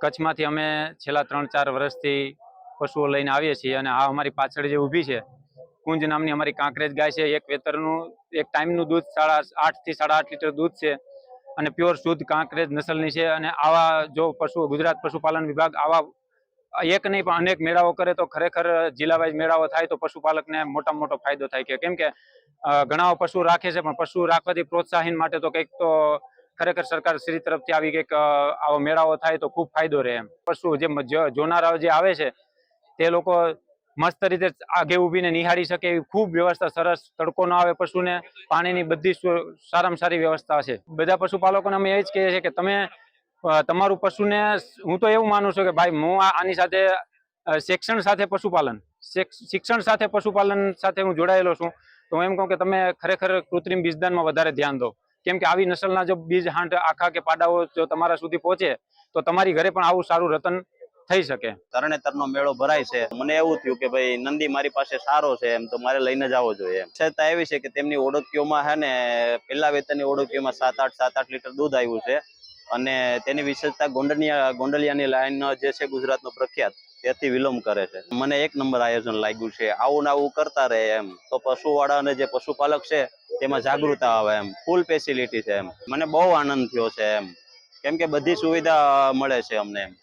કચ્છમાંથી અમે છેલ્લા 3-4 વર્ષથી પશુઓ લઈને આવીએ છીએ અને આ અમારી પાછળ જે ઊભી છે કુંજ નામની અમારી કાંકરેજ ગાય છે. એક વેતરનું એક ટાઈમનું દૂધ 8.5 થી 8.5 લીટર દૂધ છે અને પ્યોર શુદ્ધ કાંકરેજ નસલની છે. અને આવા જો ગુજરાત પશુપાલન વિભાગ આવા એક નહીં પણ અનેક મેળાઓ કરે તો ખરેખર જિલ્લા વાઇઝ મેળાઓ થાય તો પશુપાલકને મોટામાં મોટો ફાયદો થાય કે કેમ કે ઘણા પશુ રાખે છે પણ પશુ રાખવાથી પ્રોત્સાહન માટે તો કંઈક તો ખરેખર સરકાર શ્રી તરફથી આવી કંઈક આવો મેળાઓ થાય તો ખૂબ ફાયદો રહે એમ. પશુ જે જોનારાઓ જે આવે છે તે લોકો મસ્ત રીતે આગે ઊભીને નિહાળી શકે એવી ખૂબ વ્યવસ્થા સરસ. તડકો ન આવે પશુને, પાણીની બધી સારામાં સારી વ્યવસ્થા છે. બધા પશુપાલકોને અમે એ જ કહીએ છીએ કે તમે તમારું પશુને, હું તો એવું માનું છું કે ભાઈ હું આની સાથે શિક્ષણ સાથે પશુપાલન સાથે હું જોડાયેલો છું. તો હું એમ કહું કે તમે ખરેખર કૃત્રિમ બીજદાનમાં વધારે ધ્યાન દો. કેમ કે આવી નસલના જો બીજ હાંઠ આખા કે પાડાઓ જો તમારા સુધી પહોંચે તો તમારી ઘરે પણ આવું સારું રતન થઈ શકે. તરણેતરનો મેળો ભરાય છે. મને એવું થયું કે ભાઈ નંદી મારી પાસે સારો છે એમ તો મારે લઈને જ આવવો જોઈએ. વિશેષતા એવી છે કે તેમની ઓળખીઓમાં છે ને પહેલા વેતનની ઓળખીઓમાં 7-8 લીટર દૂધ આવ્યું છે. અને તેની વિશેષતા ગોંડલિયાની લાઈન જે છે ગુજરાતનો પ્રખ્યાત, તેથી વિલોમ કરે છે. મને 1 નંબર આયોજન લાગ્યું છે. આવું ને આવું કરતા રહે એમ તો પશુવાળા અને જે પશુપાલક છે તેમાં જાગૃતતા આવે એમ. ફૂલ ફેસિલિટી છે એમ. મને બહુ આનંદ થયો છે એમ, કેમ કે બધી સુવિધા મળે છે અમને એમ.